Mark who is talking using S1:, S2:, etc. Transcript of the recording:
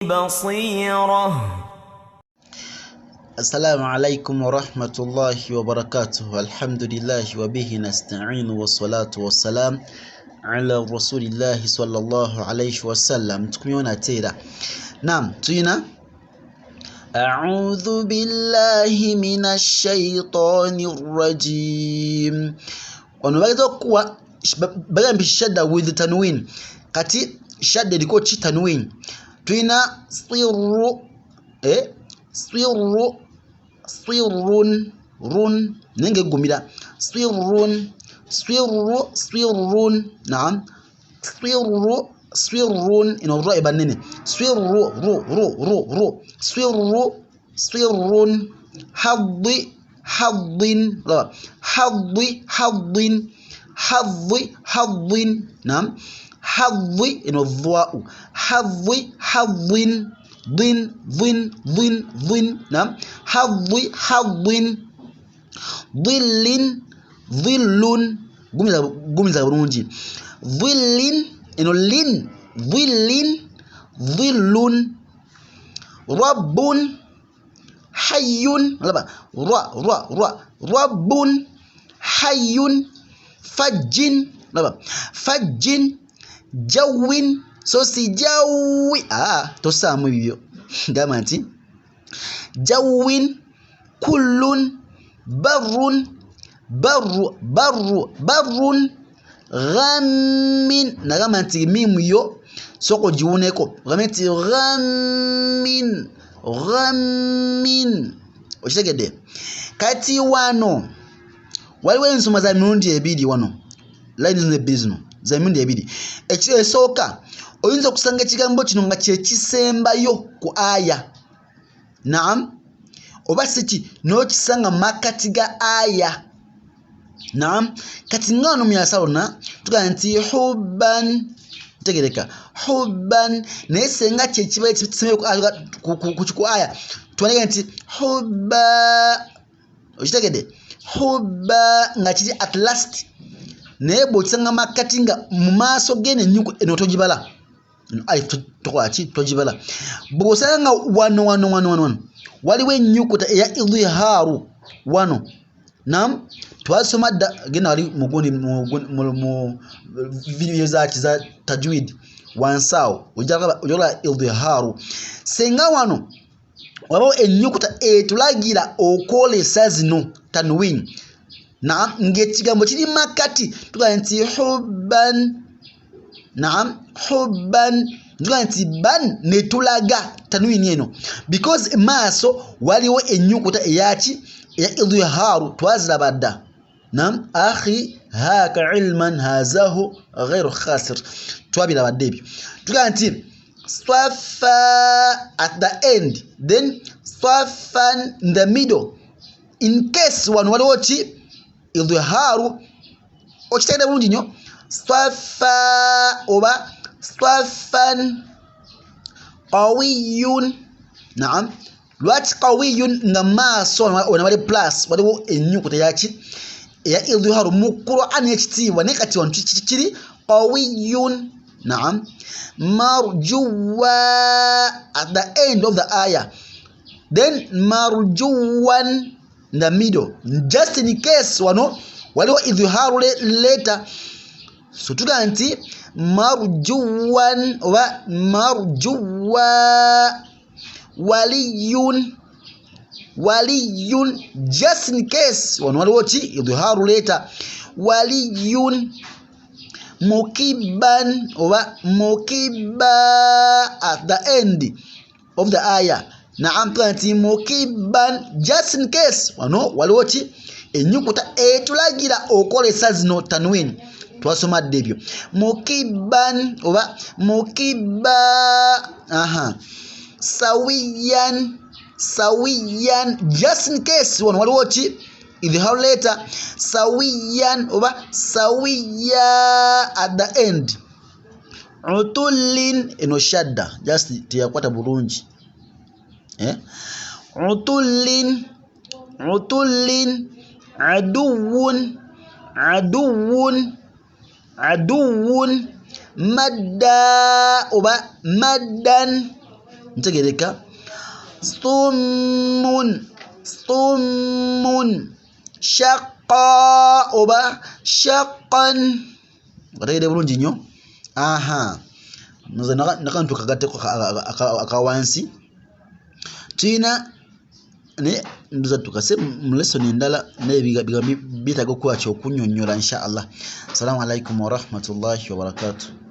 S1: بصيرة.
S2: السلام عليكم ورحمة الله وبركاته. الحمد لله وبه نستعين والصلاة والسلام على رسول الله صلى الله عليه وسلم. تكميون تيرا. نعم تينا. أعوذ بالله من الشيطان الرجيم. ونبغي kuwa baga shadda with tanwin kati shadda liko chi tanwin twina swirrun run nenge gumira swirrun naam swirrun ino ro ibanene swirrun haddin naam hadhi ino dhwa'u hadhin dhin naam hadhin dhillun gumiza burungi dhillin ino lin dhillun rabbun hayyun rabbun hayyun fajjin jawin so si jawi to samu biyo gamanti jawin kullun barrun ghammin na gamanti mimu yo soko jiuneko gamanti ghammin ochitegede kati wano waliwo ensoma za mirundi ebiri wano line zino ebiri za mirundi ebiri ekisooka oyinza okusanga ekigambo kino nga kyekisembayo ku aya naam oba siki n'okisanga makati ga aya naam kati ngano myasawona tuga nti hubban tegereka hubban nesenga kyekiba ekisembayo ku aya tuwanega nti hubba okitegede hubba nga kiri at last naye bw'okisanga makati nga mu maaso gene ennyuku eno togibala togibala bw'osanga nga wano waliwo ennyukuta eya idhihaaru wano naam twasoma dda genda wali mu video zaki za tajwid wansaawo ojola idhihaaru senga wano wabawo ennyukuta etulagira okwolesa zino tanwin naam ng'ekigambo kiri makati tugaa nti hubban naam hubban tugaa nti ban netulaga tanwin eno because maaso waliwo ennyukuta eyaki eya idhihaaru twaziraba dda naam akhi haka ilman hazahu ghairu khasir twabirabadde ebyo tugaa nti swafa at the end then swafan in the middle in case wano waliwo ki idhihaaru okitegedde bulungi nnyo swafa oba swafan qawiyun naam lwaki qawiyun nga maaso wano wali plus waliwo ennyukuta yaki eya idhihaaru mu Qur'an ekitiibwa naye kati wano kiri qawiyun naam marjuwa at the end of the ayah then marjuwan in the middle just in case wano waliwo idhihaaru later so tuga nti marjuwan oba marjuwa waliyun just in case wano waliwo ki idhihaaru later waliyun mukibban oba mukibba at the end of the ayah naam tuganti mukibban just in case wano waliwo ki ennyukuta etulagira okolesa zino tanwin twasomadde ebyo mukibban oba mukibba sawiyan just in case wano waliwo ki idhihaaru later sawiyan oba sawiya at the end utullin eno shadda just tiyakwata bulungi utullin aduwun madda oba maddan ntegereka summun shaqqa oba shaqqan otegedde bulungi nnyo aha nze nakantu kagatteko akawansi tuyina ne nduza tukase mu lesson endala naye byetaaga okukola kyokunnyonnyola insha Allah. Assalamu alaikum wa rahmatullahi wa barakatuh.